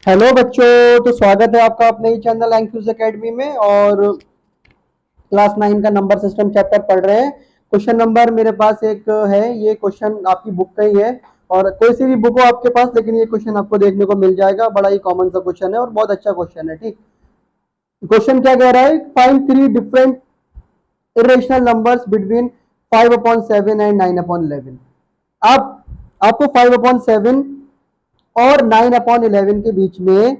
Hello बच्चों, तो स्वागत है आपका अपने ही चैनल एंक्यूज एकेडमी में। और क्लास 9 का नंबर सिस्टम चैप्टर पढ़ रहे हैं। क्वेश्चन नंबर मेरे पास एक है, ये क्वेश्चन आपकी बुक का ही है और कोई सी भी बुक हो आपके पास, लेकिन ये क्वेश्चन आपको देखने को मिल जाएगा। बड़ा ही कॉमन सा क्वेश्चन है और बहुत अच्छा क्वेश्चन है। ठीक, क्वेश्चन क्या कह रहा है? Find three different irrational numbers between 5/7 and 9/11। आप आपको 5/7 और 9/11 के बीच में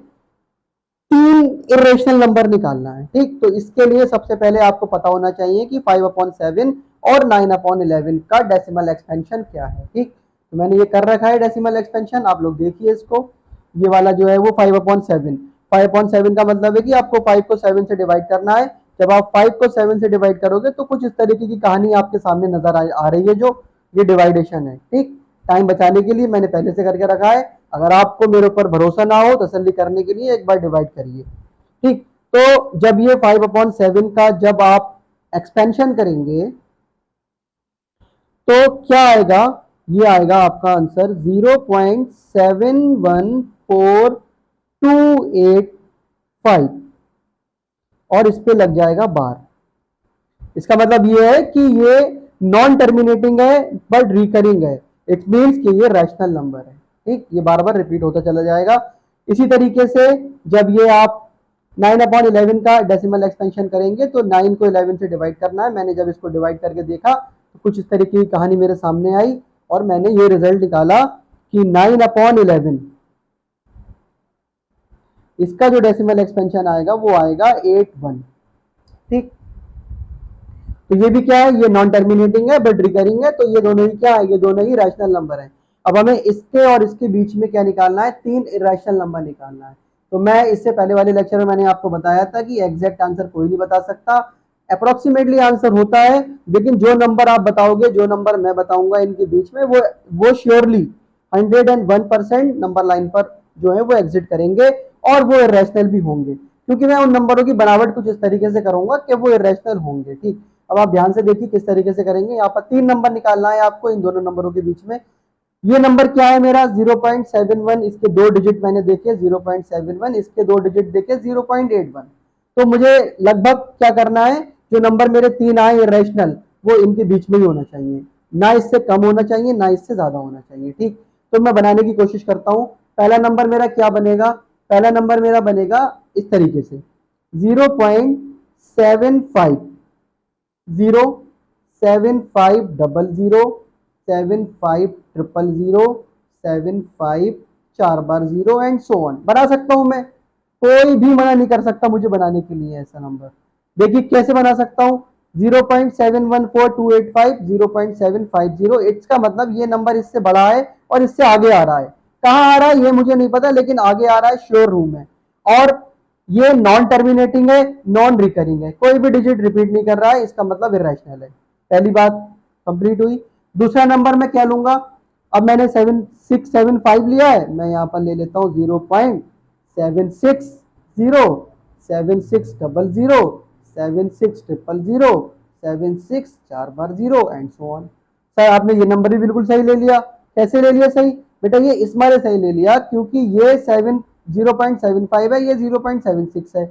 तीन इरेशनल नंबर निकालना है। ठीक, तो इसके लिए सबसे पहले आपको पता होना चाहिए कि 5/7 और 9/11 का डेसिमल एक्सपेंशन क्या है। ठीक, तो मैंने ये कर रखा है डेसिमल एक्सपेंशन, आप लोग देखिए इसको। ये वाला जो है वो 5/7, 5/7 का मतलब है कि आपको 5 को 7 से डिवाइड करना है। जब आप 5 को 7 से डिवाइड करोगे तो कुछ इस तरीके की कहानी आपके सामने नजर आ रही है, जो ये डिवाइडेशन है। ठीक, टाइम बचाने के लिए मैंने पहले से करके रखा है। अगर आपको मेरे ऊपर भरोसा ना हो, तसल्ली करने के लिए एक बार डिवाइड करिए। ठीक, तो जब ये 5/7 का जब आप एक्सपेंशन करेंगे तो क्या आएगा? ये आएगा आपका आंसर 0.714285 और इस पे लग जाएगा बार। इसका मतलब ये है कि ये नॉन टर्मिनेटिंग है बट रिकरिंग है। इट मीन्स कि ये रैशनल नंबर है। ठीक, ये बार बार रिपीट होता चला जाएगा। इसी तरीके से जब ये आप 9/11 का डेसिमल एक्सपेंशन करेंगे तो 9 को 11 से डिवाइड करना है। मैंने जब इसको डिवाइड करके देखा तो कुछ इस तरीके की कहानी मेरे सामने आई और मैंने ये रिजल्ट निकाला कि 9/11 इसका जो डेसिमल एक्सपेंशन आएगा वो आएगा 81। ठीक, तो ये भी क्या है? ये नॉन टर्मिनेटिंग है बट रिकरिंग है, तो ये दोनों ही क्या है? ये दोनों ही रैशनल नंबर है। अब हमें इसके और इसके बीच में क्या निकालना है? तीन इरेशनल नंबर निकालना है। तो मैं इससे पहले वाले लेक्चर में मैंने आपको बताया था कि एग्जैक्ट आंसर कोई नहीं बता सकता, अप्रोक्सीमेटली आंसर होता है। लेकिन जो नंबर आप बताओगे, जो नंबर मैं बताऊंगा इनके बीच में, वो श्योरली 101% नंबर लाइन पर जो है वो एग्जिट करेंगे और वो इरेशनल भी होंगे, क्योंकि मैं उन नंबरों की बनावट कुछ इस तरीके से करूंगा कि वो इरेशनल होंगे। ठीक, अब आप ध्यान से देखिए किस तरीके से करेंगे। यहाँ पर तीन नंबर निकालना है आपको इन दोनों नंबरों के बीच में। ये नंबर क्या है मेरा? 0.71, इसके दो डिजिट मैंने देखे 0.71, इसके दो डिजिट देखे 0.81। तो मुझे लगभग क्या करना है? जो नंबर मेरे तीन आए इरेशनल, वो इनके बीच में ही होना चाहिए, ना इससे कम होना चाहिए ना इससे ज्यादा होना चाहिए। ठीक, तो मैं बनाने की कोशिश करता हूं। पहला नंबर मेरा क्या बनेगा? पहला नंबर मेरा बनेगा इस तरीके से 0.75, 0, 7, 5, 0, 7, 5, 0, 7, 5, 4 बार 0 एंड सो ऑन। बना सकता हूं मैं, कोई भी मना नहीं कर सकता मुझे बनाने के लिए ऐसा नंबर। देखिए कैसे बना सकता हूं। 0.714285, 0.750, इसका मतलब ये नंबर इससे बड़ा है और इससे आगे आ रहा है। कहाँ आ रहा है ये मुझे नहीं पता, लेकिन आगे आ रहा है श्योर रूम है। और ये नॉन टर्मिनेटिंग है, नॉन रिकरिंग है, कोई भी डिजिट रिपीट नहीं कर रहा है, इसका मतलब इरेशनल है। पहली बात कंप्लीट हुई। दूसरा नंबर मैं क्या लूंगा? अब मैंने 7675 लिया है, मैं यहां पर ले लेता हूं 0.760, 7600, 7600, 76 4 बार 0 एंड सो ऑन। सर आपने ये नंबर भी बिल्कुल सही ले लिया। कैसे ले लिया सही? बेटा ये इस मारे सही ले लिया क्योंकि ये 0.75 है, ये 0.76 है।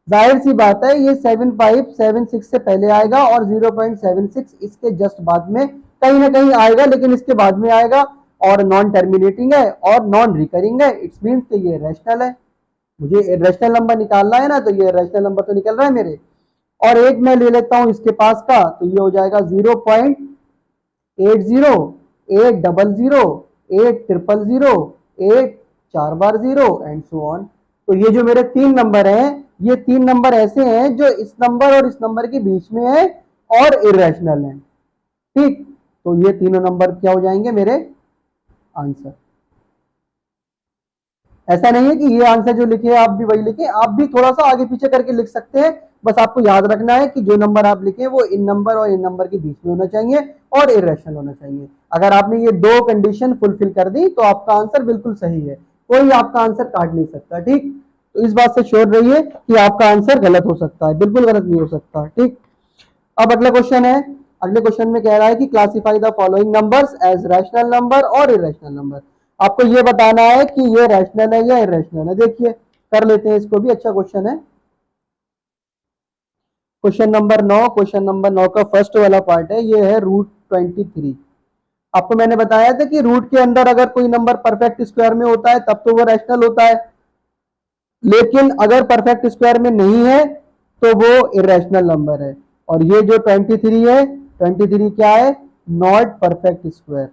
जाहिर सी बात है ये 7576 से पहले आएगा और 0.76 इसके जस्ट बाद में कहीं ना कहीं आएगा, लेकिन इसके बाद में आएगा और नॉन टर्मिनेटिंग है और नॉन रिकरिंग है। इट्स मीन्स कि ये रैशनल है। मुझे रैशनल नंबर निकालना है ना, तो ये रैशनल नंबर तो निकल रहा है मेरे। और एक मैं ले लेता हूं इसके पास का, तो ये हो जाएगा 0.80, 800, 8000, 8 4 बार 0 एंड सो ऑन। तो ये जो मेरे तीन नंबर हैं, ये तीन नंबर ऐसे हैं जो इस नंबर और इस नंबर के बीच में है और इरेशनल है। ठीक, तो ये तीनों नंबर क्या हो जाएंगे मेरे आंसर। ऐसा नहीं है कि ये आंसर जो लिखे आप भी वही लिखे, आप भी थोड़ा सा आगे पीछे करके लिख सकते हैं। बस आपको याद रखना है कि जो नंबर आप लिखे वो इन नंबर और इन नंबर के बीच में होना चाहिए और इरेशनल होना चाहिए। अगर आपने ये दो कंडीशन फुलफिल कर दी तो आपका आंसर बिल्कुल सही है, कोई आपका आंसर काट नहीं सकता। ठीक, तो इस बात से श्योर रहिए कि आपका आंसर गलत हो सकता है, बिल्कुल गलत नहीं हो सकता। ठीक, अब अगला क्वेश्चन है। अगले क्वेश्चन में कह रहा है कि classify the following numbers as rational number और इरेशनल नंबर। आपको ये बताना है कि ये रैशनल है या इरेशनल है। देखिए कर लेते हैं इसको भी, अच्छा क्वेश्चन है। क्वेश्चन नंबर 9 का फर्स्ट वाला पार्ट है, ये है √23। आपको मैंने बताया था कि रूट के अंदर अगर कोई नंबर परफेक्ट स्क्वायर में होता है तब तो वो रैशनल होता है, लेकिन अगर परफेक्ट स्क्वायर में नहीं है तो वो इरेशनल नंबर है। और ये जो 23 है, 23 क्या है? Not perfect square.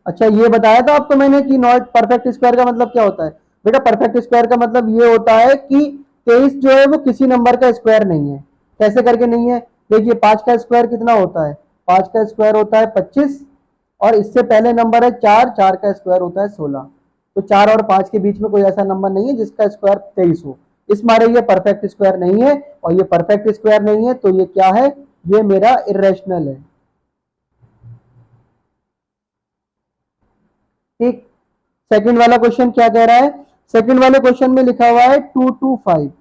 अच्छा ये बताया था आपको मैंने कि नॉट परफेक्ट स्क्वायर का मतलब क्या होता है। बेटा परफेक्ट स्क्वायर का मतलब ये होता है कि 23 जो है वो किसी नंबर का स्क्वायर नहीं है। कैसे करके नहीं है? देखिए 5 का स्क्वायर कितना होता है? 5 का स्क्वायर होता है 25, और इससे पहले नंबर है 4, 4 का स्क्वायर होता है 16। तो 4 और 5 के बीच में कोई ऐसा नंबर नहीं है जिसका स्क्वायर 23 हो। इस मारे ये परफेक्ट स्क्वायर नहीं है, और ये परफेक्ट स्क्वायर नहीं है तो ये क्या है? ये मेरा इरेशनल है। ठीक। सेकंड वाला क्वेश्चन क्या कह रहा है? सेकंड वाले क्वेश्चन में लिखा हुआ है 225।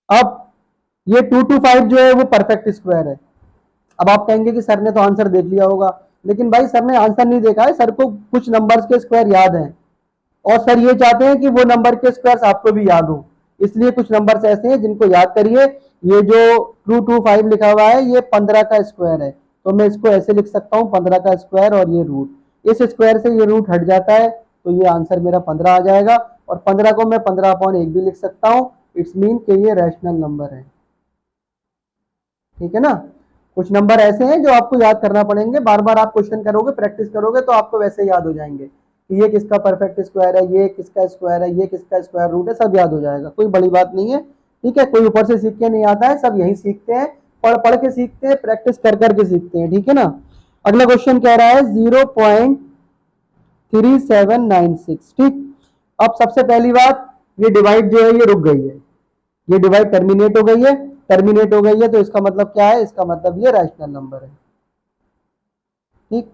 अब ये 225 जो है वो परफेक्ट स्क्वायर है। अब आप कहेंगे कि सर ने तो आंसर देख लिया होगा, लेकिन भाई सर ने आंसर नहीं देखा है, सर को कुछ नंबर्स के स्क्वायर याद हैं, और सर ये चाहते हैं कि वो नंबर के स्क्वायर्स आपको भी याद हो। इसलिए कुछ नंबर्स ऐसे हैं जिनको याद करिए। ये जो 225 लिखा हुआ है ये 15 का स्क्वायर है, तो मैं इसको ऐसे लिख सकता हूँ 15 का स्क्वायर और ये रूट। इस स्क्वायर से ये रूट हट जाता है तो ये आंसर मेरा 15 आ जाएगा, और 15 को मैं 15/1 भी लिख सकता हूँ। इट्स मीन कि ये रैशनल नंबर है। ठीक है ना? कुछ नंबर ऐसे हैं जो आपको याद करना पड़ेंगे, बार बार आप क्वेश्चन करोगे, प्रैक्टिस करोगे तो आपको वैसे याद हो जाएंगे कि ये किसका परफेक्ट स्क्वायर है, ये किसका स्क्वायर है, ये किसका स्क्वायर रूट है, सब याद हो जाएगा, कोई बड़ी बात नहीं है। ठीक है, कोई ऊपर से सीख के नहीं आता है, सब यही सीखते हैं, पढ़ पढ़ के सीखते हैं, प्रैक्टिस कर करके सीखते हैं। ठीक है ना? अगला क्वेश्चन कह रहा है 0.3796। ठीक। अब सबसे पहली बात, ये डिवाइड जो है ये रुक गई है, ये डिवाइड टर्मिनेट हो गई है, टर्मिनेट हो गई है, तो इसका मतलब क्या है? इसका मतलब ये रैशनल नंबर है। ठीक।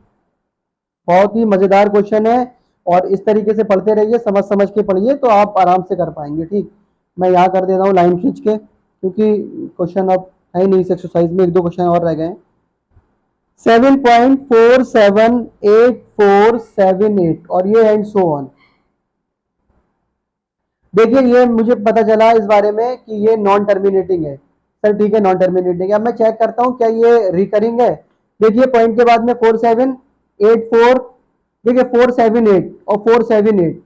बहुत ही मजेदार क्वेश्चन है, और इस तरीके से पढ़ते रहिए, समझ समझ के पढ़िए तो आप आराम से कर पाएंगे। ठीक। मैं यहाँ कर देता हूँ लाइन खींच के, क्योंकि क्वेश्चन अब है नहीं इस एक्सरसाइज में, एक दो क्वेश्चन और रह गए हैं। 7.478478 और ये एंड सो ऑन। देखिए ये मुझे पता चला इस बारे में कि ये नॉन टर्मिनेटिंग है। सर ठीक है नॉन टर्मिनेटिंग है, अब मैं चेक करता हूँ क्या ये रिकरिंग है। देखिए पॉइंट के बाद में 4784, देखिए 478 और 478,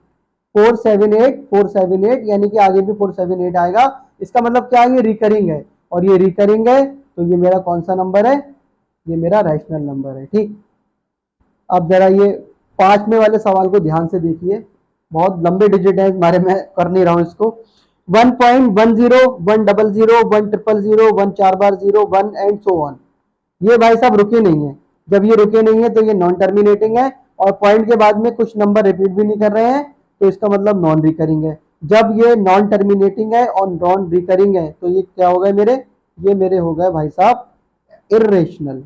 478, 478, यानी कि आगे भी 478 आएगा। इसका मतलब क्या है? ये रिकरिंग है, और ये रिकरिंग है तो ये मेरा कौन सा नंबर है? ये मेरा रैशनल नंबर है। ठीक। अब जरा ये 5वें वाले सवाल को ध्यान से देखिए, बहुत लंबे डिजिट है हमारे, में कर नहीं रहा हूं इसको। 1.10, 100, 100, 1 4 बार 0, 1 एंड सो ऑन। ये भाई साहब रुके नहीं है। जब ये रुके नहीं है तो ये नॉन टर्मिनेटिंग है, और पॉइंट के बाद में कुछ नंबर रिपीट भी नहीं कर रहे हैं, तो इसका मतलब नॉन रिकरिंग है। जब ये नॉन टर्मिनेटिंग है और नॉन रिकरिंग है तो ये क्या हो गए मेरे? ये मेरे हो गए भाई साहब इर्रेशनल।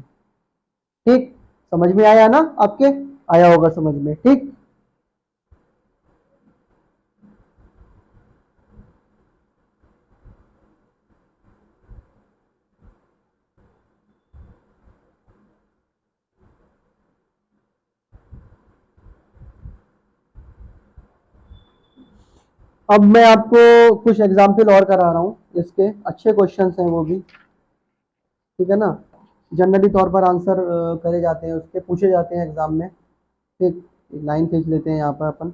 ठीक। समझ में आया ना आपके? आया होगा समझ में। ठीक। अब मैं आपको कुछ एग्जाम्पल और करा रहा हूँ, इसके अच्छे क्वेश्चंस हैं वो भी। ठीक है ना? जनरली तौर पर आंसर करे जाते हैं, उसके पूछे जाते हैं एग्जाम में। ठीक। एक लाइन खींच लेते हैं यहाँ पर अपन।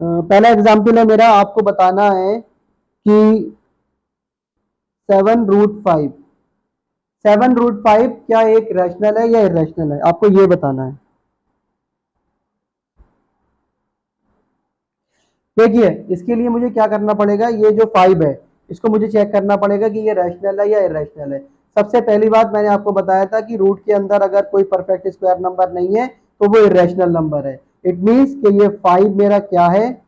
पहला एग्जाम्पल है मेरा, आपको बताना है कि 7√5, 7√5 क्या एक रैशनल है या इरेशनल है? आपको ये बताना है। देखिए इसके लिए मुझे क्या करना पड़ेगा, ये जो 5 है इसको मुझे चेक करना पड़ेगा कि ये रैशनल है या इरेशनल है। सबसे पहली बात मैंने आपको बताया था कि रूट के अंदर अगर कोई परफेक्ट स्क्वायर नंबर नहीं है तो वो इरेशनल नंबर है। इट मींस कि ये 5 मेरा क्या है?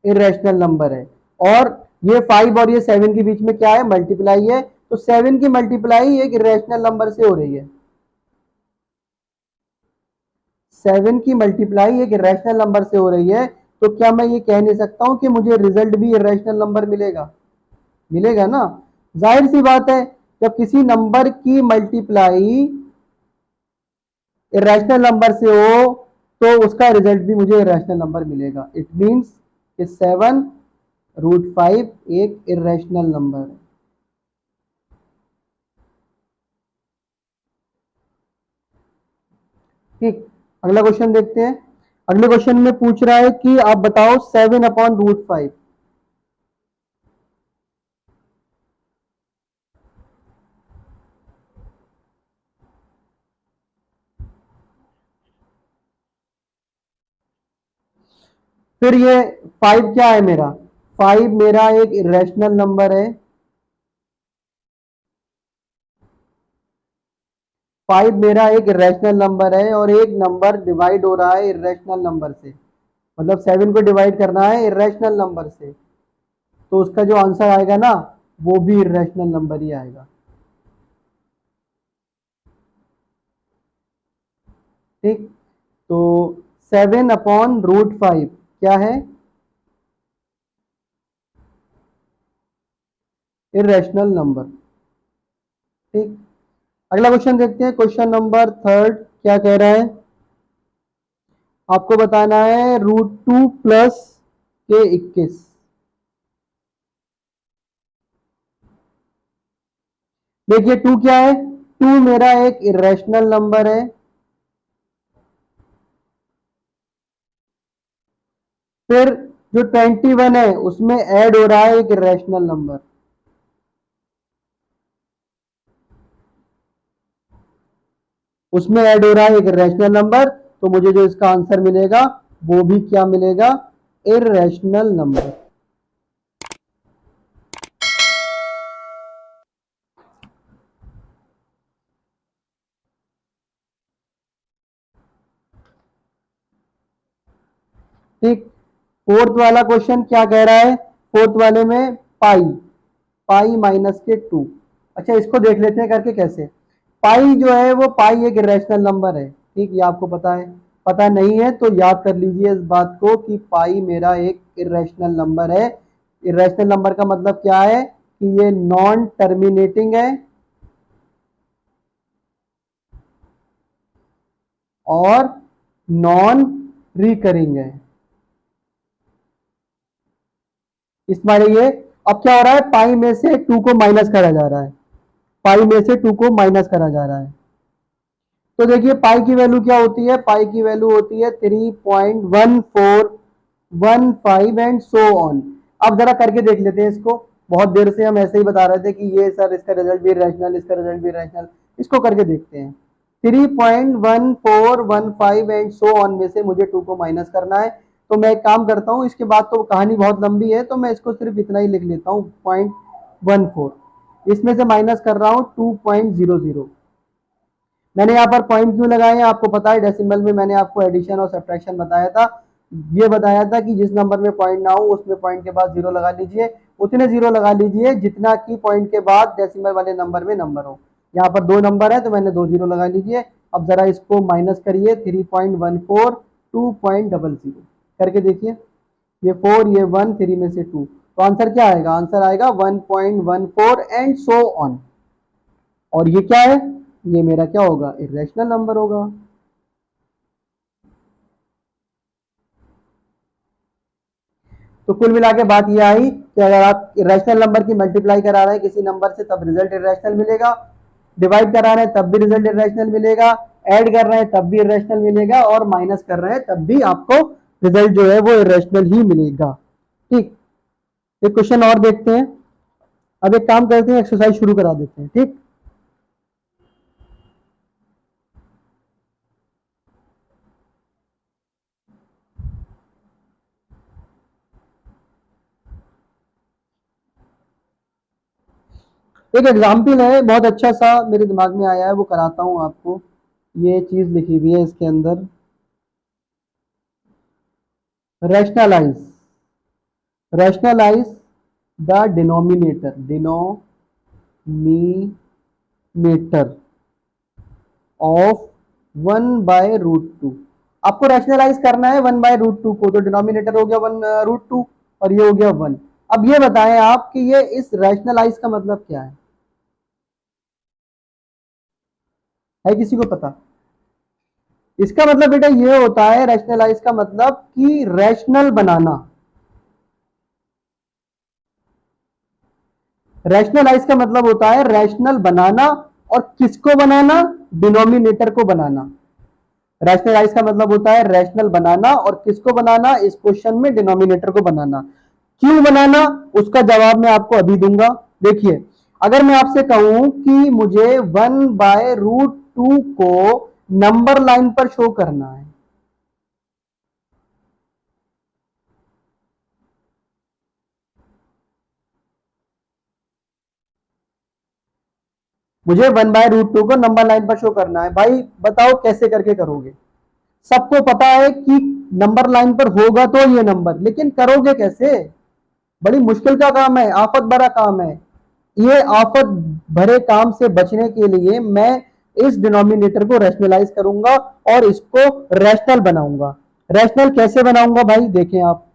इरेशनल नंबर है। और ये 5 और ये 7 के बीच में क्या है? मल्टीप्लाई है, तो 7 की मल्टीप्लाई एक इरेशनल नंबर से हो रही है। 7 की मल्टीप्लाई एक इरेशनल नंबर से हो रही है, तो क्या मैं ये कह नहीं सकता हूं कि मुझे रिजल्ट भी इरेशनल नंबर मिलेगा? मिलेगा ना? जाहिर सी बात है, जब किसी नंबर की मल्टीप्लाई इरेशनल नंबर से हो तो उसका रिजल्ट भी मुझे इरेशनल नंबर मिलेगा। इट मीन्स कि 7√5 एक इरेशनल नंबर है। ठीक, अगला क्वेश्चन देखते हैं। अगले क्वेश्चन में पूछ रहा है कि आप बताओ 7/√5। फिर ये 5 क्या है मेरा? 5 मेरा एक इरेशनल नंबर है। 5 मेरा एक इरेशनल नंबर है और एक नंबर डिवाइड हो रहा है इरेशनल नंबर से, मतलब 7 को डिवाइड करना है इरेशनल नंबर से, तो उसका जो आंसर आएगा ना वो भी इरेशनल नंबर ही आएगा। ठीक, तो 7/√5 क्या है? Irrational number. ठीक, अगला क्वेश्चन देखते हैं। क्वेश्चन नंबर 3 क्या कह रहा है? आपको बताना है √2 प्लस के 21। देखिए 2 क्या है? 2 मेरा एक इरेशनल नंबर है। फिर जो 21 है उसमें ऐड हो रहा है एक इरेशनल नंबर। उसमें ऐड हो रहा है एक इरेशनल नंबर, तो मुझे जो इसका आंसर मिलेगा वो भी क्या मिलेगा? Irrational number. ठीक, फोर्थ वाला क्वेश्चन क्या कह रहा है? फोर्थ वाले में पाई, पाई माइनस के 2। अच्छा, इसको देख लेते हैं करके कैसे। पाई जो है वो पाई एक इरेशनल नंबर है। ठीक, ये आपको पता है। पता नहीं है तो याद कर लीजिए इस बात को कि पाई मेरा एक इरेशनल नंबर है। इरेशनल नंबर का मतलब क्या है कि ये नॉन टर्मिनेटिंग है और नॉन रिकरिंग है। इस मारे ये अब क्या हो रहा है, पाई में से 2 को माइनस करा जा रहा है। पाई में से 2 को माइनस करा जा रहा है। तो देखिए पाई की वैल्यू क्या होती है? पाई की वैल्यू होती है 3.1415 एंड सो ऑन। अब जरा करके देख लेते हैं इसको। बहुत देर से हम ऐसे ही बता रहे थे कि ये सर इसका रिजल्ट भी रैशनल, इसका रिजल्ट भी रैशनल। इसको करके देखते हैं। 3.1415 एंड सो ऑन में से मुझे 2 को माइनस करना है। तो मैं एक काम करता हूँ, इसके बाद तो कहानी बहुत लंबी है, तो मैं इसको सिर्फ इतना ही लिख लेता हूँ 0.14। इसमें से माइनस कर रहा हूँ 2.00। मैंने यहाँ पर पॉइंट क्यों लगाए हैं आपको पता है? डेसिमल में मैंने आपको एडिशन और सब्ट्रैक्शन बताया था। ये बताया था कि जिस नंबर में पॉइंट ना हो उसमें पॉइंट के बाद जीरो लगा लीजिए। उतने जीरो लगा लीजिए जितना कि पॉइंट के बाद डेसिमल वाले नंबर में नंबर हो। यहाँ पर 2 नंबर है तो मैंने 2 जीरो लगा लीजिए। अब जरा इसको माइनस करिए, 3.14 2.00 करके देखिए। ये 4, ये 1, 3 में से 2, तो आंसर क्या आएगा? आंसर आएगा 1.14 एंड सो ऑन। और ये क्या है? ये मेरा क्या होगा? इरेशनल नंबर होगा। तो कुल मिला के बात ये आई कि अगर आप इरेशनल नंबर की मल्टीप्लाई करा रहे हैं किसी नंबर से तब रिजल्ट इरेशनल मिलेगा, डिवाइड करा रहे हैं तब भी रिजल्ट इरेशनल मिलेगा, ऐड कर रहे हैं तब भी इरेशनल मिलेगा, और माइनस कर रहे हैं तब भी आपको रिजल्ट जो है वो इरेशनल ही मिलेगा। ठीक, एक क्वेश्चन और देखते हैं। अब एक काम करते हैं, एक्सरसाइज शुरू करा देते हैं। ठीक, एक एग्जाम्पल है बहुत अच्छा सा मेरे दिमाग में आया है, वो कराता हूं आपको। ये चीज लिखी हुई है इसके अंदर, rationalise, rationalise the denominator, denominator of 1/√2। आपको रैशनलाइज करना है 1/√2 को, तो डिनोमिनेटर हो गया 1√2 और ये हो गया 1। अब ये बताएं आप कि ये इस रैशनलाइज का मतलब क्या है किसी को पता? इसका मतलब बेटा ये होता है, रैशनलाइज का मतलब कि रैशनल बनाना। रैशनलाइज का मतलब होता है रैशनल बनाना, और किसको बनाना? डिनोमिनेटर को बनाना। रैशनलाइज का मतलब होता है रैशनल बनाना, और किसको बनाना? इस क्वेश्चन में डिनोमिनेटर को बनाना। क्यों बनाना, उसका जवाब मैं आपको अभी दूंगा। देखिए, अगर मैं आपसे कहूं कि मुझे 1/√2 को नंबर लाइन पर शो करना है, मुझे 1/√2 को नंबर लाइन पर शो करना है, भाई बताओ कैसे करके करोगे? सबको पता है कि नंबर लाइन पर होगा तो ये नंबर, लेकिन करोगे कैसे? बड़ी मुश्किल का काम है, आफत भरा काम है। ये आफत भरे काम से बचने के लिए मैं इस डिनोमिनेटर को रैशनलाइज करूंगा और इसको रैशनल बनाऊंगा। रैशनल कैसे बनाऊंगा भाई? देखें आप,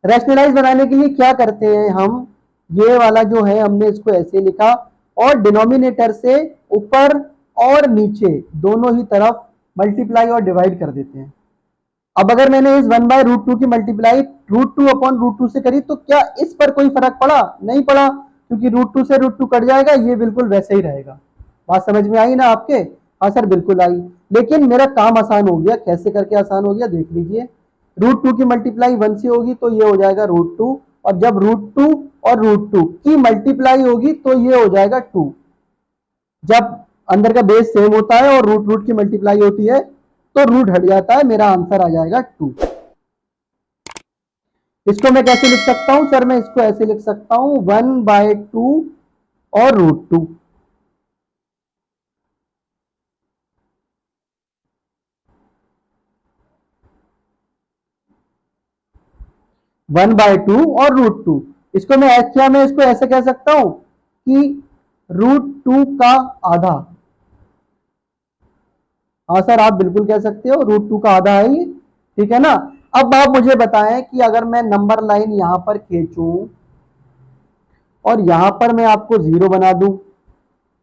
रैशनलाइज बनाने के लिए क्या करते हैं हम, ये वाला जो है हमने इसको ऐसे लिखा, और डिनोमिनेटर से ऊपर और नीचे दोनों ही तरफ मल्टीप्लाई और डिवाइड कर देते हैं। अब अगर मैंने इस 1/√2 की मल्टीप्लाई √2/√2 से करी, तो क्या इस पर कोई फर्क पड़ा? नहीं पड़ा, क्योंकि √2 से √2 कट जाएगा, ये बिल्कुल वैसे ही रहेगा। बात समझ में आई ना आपके? हाँ सर बिल्कुल आई। लेकिन मेरा काम आसान हो गया। कैसे करके आसान हो गया देख लीजिए। √2 की मल्टीप्लाई 1 से होगी तो ये हो जाएगा √2, और जब √2 और √2 की मल्टीप्लाई होगी तो ये हो जाएगा 2। जब अंदर का बेस सेम होता है और रूट रूट की मल्टीप्लाई होती है तो रूट हट जाता है, मेरा आंसर आ जाएगा 2। इसको मैं कैसे लिख सकता हूं सर? मैं इसको ऐसे लिख सकता हूं 1/2 और √2। 1/2 और √2, इसको मैं क्या, मैं इसको ऐसे कह सकता हूं कि √2 का आधा। हाँ सर आप बिल्कुल कह सकते हो, √2 का आधा है ये, ठीक है ना? अब आप मुझे बताएं कि अगर मैं नंबर लाइन यहां पर खींचूं और यहां पर मैं आपको 0 बना दूं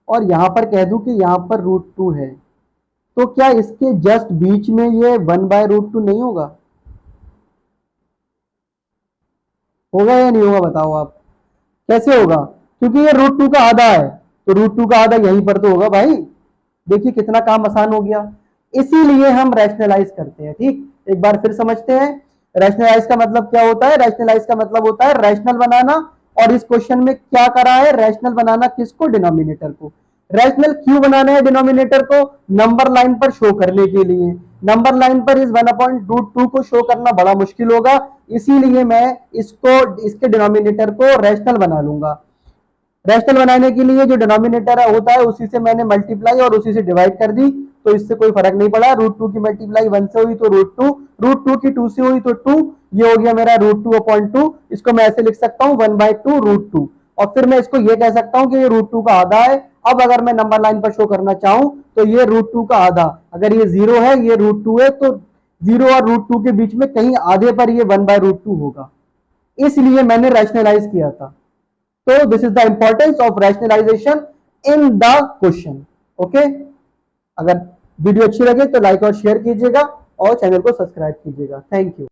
और यहां पर कह दूं कि यहां पर √2 है, तो क्या इसके जस्ट बीच में ये 1/√2 नहीं होगा? होगा या नहीं होगा बताओ आप? कैसे होगा? क्योंकि ये √2 का आधा है, तो √2 का आधा यहीं पर तो होगा भाई। देखिए कितना काम आसान हो गया। इसीलिए हम रैशनलाइज करते हैं। ठीक, एक बार फिर समझते हैं। रैशनलाइज का मतलब क्या होता है? रैशनलाइज का मतलब होता है रैशनल बनाना, और इस क्वेश्चन में क्या करा है? रैशनल बनाना किसको? डिनोमिनेटर को। रैशनल क्यों बनाना है डिनोमिनेटर को? नंबर लाइन पर शो करने के लिए। नंबर लाइन पर इस 1/√2 को शो करना बड़ा मुश्किल होगा, इसीलिए मैं इसको, इसके डिनोमिनेटर को रैशनल बना लूंगा। रैशनल बनाने के लिए जो डिनोमिनेटर होता है उसी से मैंने मल्टीप्लाई और उसी से डिवाइड कर दी, तो इससे कोई फर्क नहीं पड़ा। √2 की मल्टीप्लाई 1 से हुई तो √2, √2 की 2 से हुई तो 2, ये हो गया मेरा √2/2। इसको मैं ऐसे लिख सकता हूँ 1/2 √2, और फिर मैं इसको ये कह सकता हूँ कि ये √2 का आधा है। अब अगर मैं नंबर लाइन पर शो करना चाहूं तो ये √2 का आधा, अगर ये 0 है ये √2 है, तो 0 और √2 के बीच में कहीं आधे पर ये 1/√2 होगा, इसलिए मैंने रैशनलाइज किया था। So this is the importance of rationalization in the question. Okay, अगर वीडियो अच्छी लगे तो लाइक और शेयर कीजिएगा और चैनल को सब्सक्राइब कीजिएगा। Thank you.